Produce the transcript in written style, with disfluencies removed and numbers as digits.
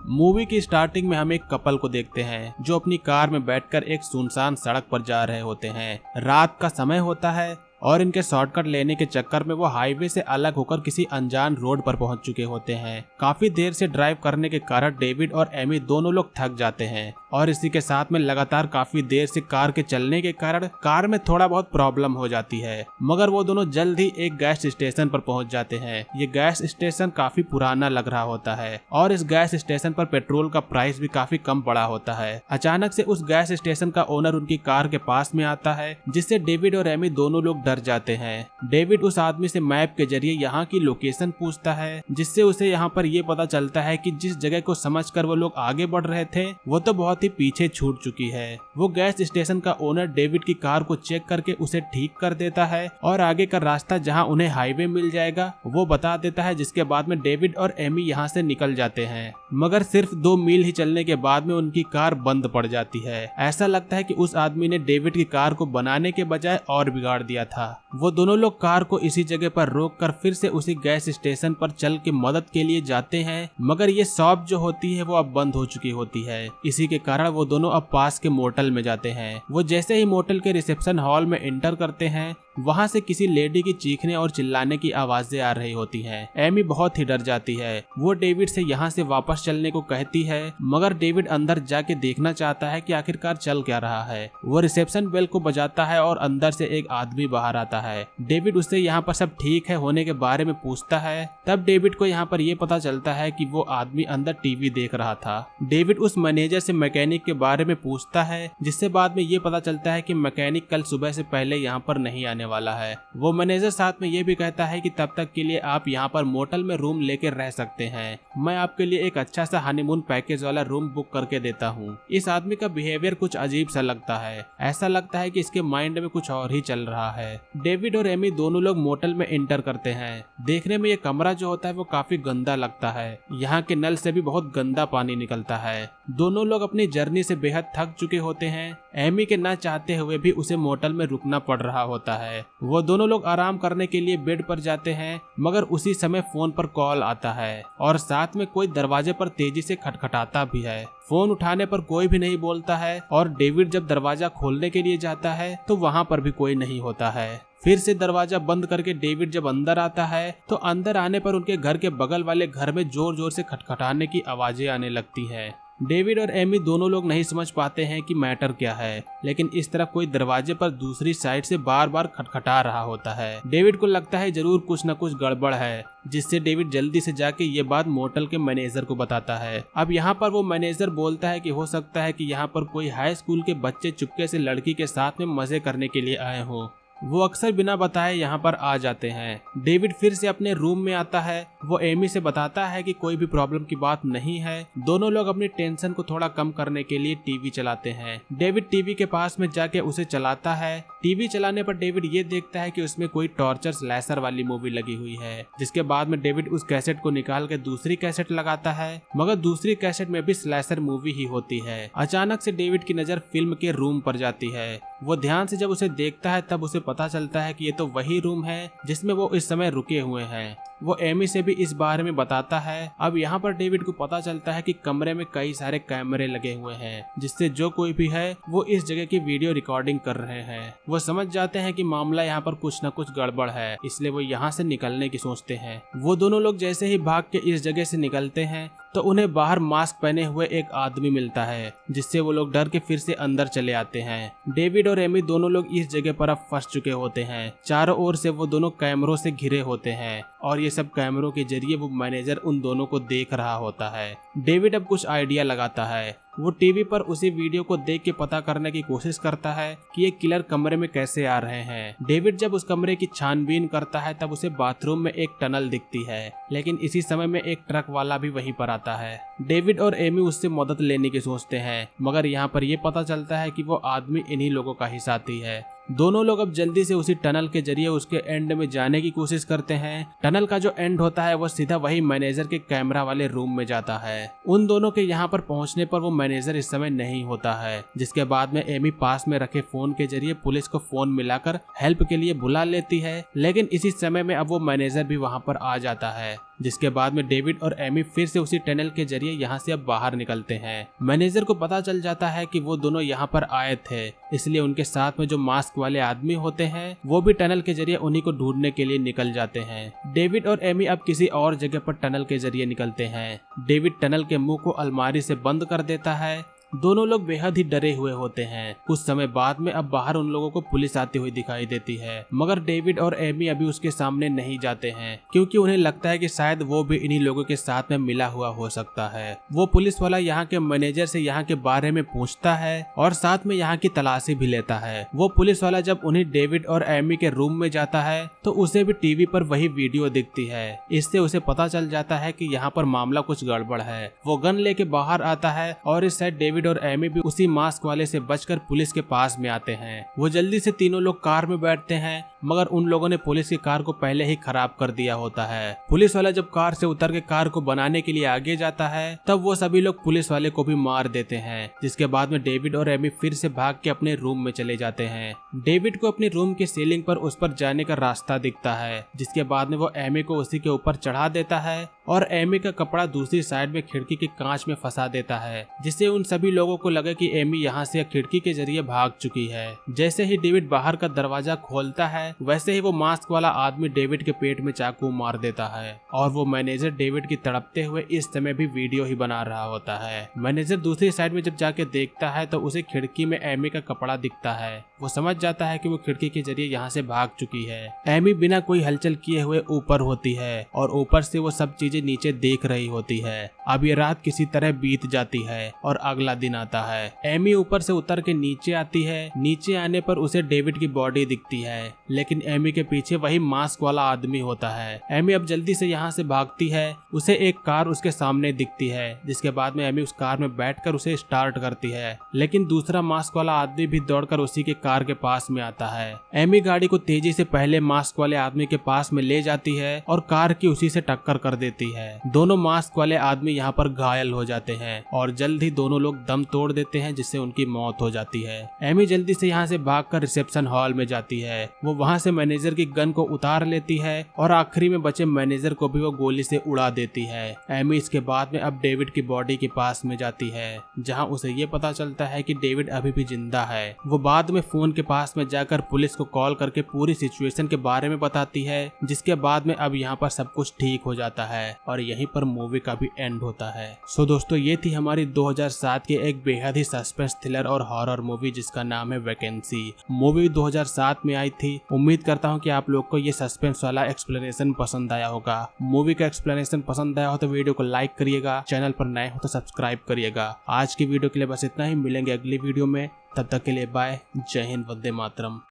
Movie की starting में हम एक कपल को देखते हैं जो अपनी कार में बैठकर एक सुनसान सड़क पर जा रहे होते हैं। रात का समय होता है और इनके शॉर्टकट लेने के चक्कर में वो हाईवे से अलग होकर किसी अनजान रोड पर पहुंच चुके होते हैं। काफी देर से ड्राइव करने के कारण डेविड और एमी दोनों लोग थक जाते हैं और इसी के साथ में लगातार काफी देर से कार के चलने के कारण कार में थोड़ा बहुत प्रॉब्लम हो जाती है। मगर वो दोनों जल्द ही एक गैस स्टेशन पर पहुंच जाते हैं। ये गैस स्टेशन काफी पुराना लग रहा होता है और इस गैस स्टेशन पर पेट्रोल का प्राइस भी काफी कम पड़ा होता है। अचानक से उस गैस स्टेशन का ओनर उनकी कार के पास में आता है, जिससे डेविड और एमी दोनों लोग डर जाते हैं। डेविड उस आदमी से मैप के जरिए यहाँ की लोकेशन पूछता है, जिससे उसे यहाँ पर ये पता चलता है कि जिस जगह को समझकर वो लोग आगे बढ़ रहे थे वो तो बहुत ही पीछे छूट चुकी है। वो गैस स्टेशन का ओनर डेविड की कार को चेक करके उसे ठीक कर देता है और आगे का रास्ता जहाँ उन्हें हाईवे मिल जाएगा वो बता देता है, जिसके बाद में डेविड और एमी यहाँ से निकल जाते हैं। मगर सिर्फ 2 मील ही चलने के बाद में उनकी कार बंद पड़ जाती है। ऐसा लगता है कि उस आदमी ने डेविड की कार को बनाने के बजाय और बिगाड़ दिया था। वो दोनों लोग कार को इसी जगह पर रोककर फिर से उसी गैस स्टेशन पर चल के मदद के लिए जाते हैं, मगर ये शॉप जो होती है वो अब बंद हो चुकी होती है। इसी के कारण वो दोनों अब पास के मोटल में जाते हैं। वो जैसे ही मोटल के रिसेप्शन हॉल में एंटर करते हैं, वहाँ से किसी लेडी की चीखने और चिल्लाने की आवाजें आ रही होती हैं। एमी बहुत ही डर जाती है। वो डेविड से यहाँ से वापस चलने को कहती है, मगर डेविड अंदर जाके देखना चाहता है कि आखिरकार चल क्या रहा है। वो रिसेप्शन बेल को बजाता है और अंदर से एक आदमी बाहर आता है। डेविड उससे यहाँ पर सब ठीक है होने के बारे में पूछता है। तब डेविड को यहाँ पर ये पता चलता है कि वो आदमी अंदर टीवी देख रहा था। डेविड उस मैनेजर से मैकेनिक के बारे में पूछता है, जिससे बाद में ये पता चलता है कि मैकेनिक कल सुबह से पहले यहाँ पर नहीं आने वाला है। वो मैनेजर साथ में ये भी कहता है कि तब तक के लिए आप यहाँ पर मोटल में रूम लेकर रह सकते हैं। मैं आपके लिए एक अच्छा सा हनीमून पैकेज वाला रूम बुक करके देता हूँ। इस आदमी का बिहेवियर कुछ अजीब सा लगता है। ऐसा लगता है कि इसके माइंड में कुछ और ही चल रहा है। डेविड और एमी दोनों लोग मोटल में एंटर करते हैं। देखने में ये कमरा जो होता है वो काफी गंदा लगता है। यहाँ के नल से भी बहुत गंदा पानी निकलता है। दोनों लोग अपनी जर्नी से बेहद थक चुके होते हैं। एमी के ना चाहते हुए भी उसे मोटल में रुकना पड़ रहा होता है। वो दोनों लोग आराम करने के लिए बेड पर जाते हैं, मगर उसी समय फोन पर कॉल आता है और साथ में कोई दरवाजे पर तेजी से खटखटाता भी है। फोन उठाने पर कोई भी नहीं बोलता है और डेविड जब दरवाजा खोलने के लिए जाता है तो वहाँ पर भी कोई नहीं होता है। फिर से दरवाजा बंद करके डेविड जब अंदर आता है तो अंदर आने पर उनके घर के बगल वाले घर में जोर जोर से खटखटाने की आवाजें आने लगती हैं। डेविड और एमी दोनों लोग नहीं समझ पाते हैं कि मैटर क्या है, लेकिन इस तरफ कोई दरवाजे पर दूसरी साइड से बार बार खटखटा रहा होता है। डेविड को लगता है जरूर कुछ न कुछ गड़बड़ है, जिससे डेविड जल्दी से जाके ये बात मोटल के मैनेजर को बताता है। अब यहाँ पर वो मैनेजर बोलता है कि हो सकता है कि यहाँ पर कोई हाई स्कूल के बच्चे चुपके से लड़की के साथ में मजे करने के लिए आए हों। वो अक्सर बिना बताए यहाँ पर आ जाते हैं। डेविड फिर से अपने रूम में आता है। वो एमी से बताता है कि कोई भी प्रॉब्लम की बात नहीं है। दोनों लोग अपनी टेंशन को थोड़ा कम करने के लिए टीवी चलाते हैं। डेविड टीवी के पास में जाके उसे चलाता है। टीवी चलाने पर डेविड ये देखता है कि उसमें कोई टॉर्चर स्लैशर वाली मूवी लगी हुई है, जिसके बाद में डेविड उस कैसेट को निकाल के दूसरी कैसेट लगाता है, मगर दूसरी कैसेट में भी स्लैशर मूवी ही होती है। अचानक से डेविड की नजर फिल्म के रूम पर जाती है। वो ध्यान से जब उसे देखता है तब उसे पता चलता है कि ये तो वही रूम है जिसमें वो इस समय रुके हुए हैं। वो एमी से भी इस बारे में बताता है। अब यहाँ पर डेविड को पता चलता है कि कमरे में कई सारे कैमरे लगे हुए हैं, जिससे जो कोई भी है वो इस जगह की वीडियो रिकॉर्डिंग कर रहे हैं। वो समझ जाते हैं कि मामला यहाँ पर कुछ न कुछ गड़बड़ है, इसलिए वो यहाँ से निकलने की सोचते हैं। वो दोनों लोग जैसे ही भाग के इस जगह से निकलते हैं तो उन्हें बाहर मास्क पहने हुए एक आदमी मिलता है, जिससे वो लोग डर के फिर से अंदर चले आते हैं। डेविड और एमी दोनों लोग इस जगह पर अब फंस चुके होते हैं। चारों ओर से वो दोनों कैमरों से घिरे होते हैं और ये सब कैमरों के जरिए वो मैनेजर उन दोनों को देख रहा होता है। डेविड अब कुछ आइडिया लगाता है। वो टीवी पर उसी वीडियो को देख के पता करने की कोशिश करता है कि ये किलर कमरे में कैसे आ रहे हैं। डेविड जब उस कमरे की छानबीन करता है तब उसे बाथरूम में एक टनल दिखती है, लेकिन इसी समय में एक ट्रक वाला भी वहीं पर आता है। डेविड और एमी उससे मदद लेने की सोचते हैं, मगर यहाँ पर ये पता चलता है कि वो आदमी इन्हीं लोगों का ही साथी है। दोनों लोग अब जल्दी से उसी टनल के जरिए उसके एंड में जाने की कोशिश करते हैं। टनल का जो एंड होता है वो सीधा वही मैनेजर के कैमरा वाले रूम में जाता है। उन दोनों के यहाँ पर पहुँचने पर वो मैनेजर इस समय नहीं होता है, जिसके बाद में एमी पास में रखे फोन के जरिए पुलिस को फोन मिलाकर हेल्प के लिए बुला लेती है। लेकिन इसी समय में अब वो मैनेजर भी वहाँ पर आ जाता है। जिसके बाद में डेविड और एमी फिर से उसी टनल के जरिए यहाँ से अब बाहर निकलते हैं। मैनेजर को पता चल जाता है कि वो दोनों यहाँ पर आए थे, इसलिए उनके साथ में जो मास्क वाले आदमी होते हैं वो भी टनल के जरिए उन्हीं को ढूंढने के लिए निकल जाते हैं। डेविड और एमी अब किसी और जगह पर टनल के जरिए निकलते हैं। डेविड टनल के मुंह को अलमारी से बंद कर देता है। दोनों लोग बेहद ही डरे हुए होते हैं। कुछ समय बाद में अब बाहर उन लोगों को पुलिस आती हुई दिखाई देती है, मगर डेविड और एमी अभी उसके सामने नहीं जाते हैं क्योंकि उन्हें लगता है कि शायद वो भी इन्हीं लोगों के साथ में मिला हुआ हो सकता है। वो पुलिस वाला यहाँ के मैनेजर से यहाँ के बारे में पूछता है और साथ में यहाँ की तलाशी भी लेता है। वो पुलिस वाला जब उन्हें डेविड और एमी के रूम में जाता है तो उसे भी टीवी पर वही वीडियो दिखती है। इससे उसे पता चल जाता है कि यहाँ पर मामला कुछ गड़बड़ है। वो गन लेके बाहर आता है और इस साइड डेविड और एमी भी उसी मास्क वाले से बचकर पुलिस के पास में आते हैं। वो जल्दी से तीनों लोग कार में बैठते हैं, मगर उन लोगों ने पुलिस की कार को पहले ही खराब कर दिया होता है। पुलिस वाला जब कार से उतर के कार को बनाने के लिए आगे जाता है तब वो सभी लोग पुलिस वाले को भी मार देते हैं, जिसके बाद में डेविड और एमी फिर से भाग के अपने रूम में चले जाते हैं। डेविड को अपने रूम के सीलिंग पर उस पर जाने का रास्ता दिखता है, जिसके बाद में वो एमी को उसी के ऊपर चढ़ा देता है और एमी का कपड़ा दूसरी साइड में खिड़की के कांच में फंसा देता है, जिससे उन सभी लोगों को लगे कि एमी यहाँ से खिड़की के जरिए भाग चुकी है। जैसे ही डेविड बाहर का दरवाजा खोलता है वैसे ही वो मास्क वाला आदमी डेविड के पेट में चाकू मार देता है और वो मैनेजर डेविड की तड़पते हुए इस समय भी वीडियो ही बना रहा होता है। मैनेजर दूसरी साइड में जब जाके देखता है तो उसे खिड़की में एमी का कपड़ा दिखता है। वो समझ जाता है कि वो खिड़की के जरिए यहाँ से भाग चुकी है। एमी बिना कोई हलचल किए हुए ऊपर होती है और ऊपर से वो सब चीजें नीचे देख रही होती है। अब ये रात किसी तरह बीत जाती है और अगला दिन आता है। एमी ऊपर से उतर के नीचे आती है। नीचे आने पर उसे डेविड की बॉडी दिखती है, लेकिन एमी के पीछे वही मास्क वाला आदमी होता है। एमी अब जल्दी से यहाँ से भागती है। उसे एक कार उसके सामने दिखती है, जिसके बाद में एमी उस कार में बैठकर उसे स्टार्ट करती है, लेकिन दूसरा मास्क वाला आदमी भी दौड़कर उसी के कार के पास में आता है। एमी गाड़ी को तेजी से पहले मास्क वाले आदमी के पास में ले जाती है और कार की उसी से टक्कर कर देती है। दोनों मास्क वाले आदमी यहाँ पर घायल हो जाते हैं और जल्द ही दोनों लोग दम तोड़ देते हैं, जिससे उनकी मौत हो जाती है। एमी जल्दी से यहाँ से भागकर रिसेप्शन हॉल में जाती है। वो वहाँ से मैनेजर की गन को उतार लेती है और आखिरी में बचे मैनेजर को भी वो गोली से उड़ा देती है। एमी इसके बाद में अब डेविड की बॉडी के पास में जाती है, जहाँ उसे ये पता चलता है कि डेविड अभी भी जिंदा है। वो बाद में फोन के पास में जाकर पुलिस को कॉल करके पूरी सिचुएशन के बारे में बताती है, जिसके बाद में अब यहाँ पर सब कुछ ठीक हो जाता है और यहीं पर मूवी का भी एंड होता है। सो दोस्तों, ये थी हमारी 2007 की एक बेहद ही सस्पेंस थ्रिलर और हॉरर मूवी जिसका नाम है वैकेंसी। मूवी 2007 में आई थी। उम्मीद करता हूँ कि आप लोग को ये सस्पेंस वाला एक्सप्लेनेशन पसंद आया होगा। मूवी का एक्सप्लेनेशन पसंद आया हो तो वीडियो को लाइक करिएगा, चैनल पर नए हो तो सब्सक्राइब करिएगा। आज की वीडियो के लिए बस इतना ही। मिलेंगे अगली वीडियो में, तब तक के लिए बाय। जय हिंद, वंदे मातरम।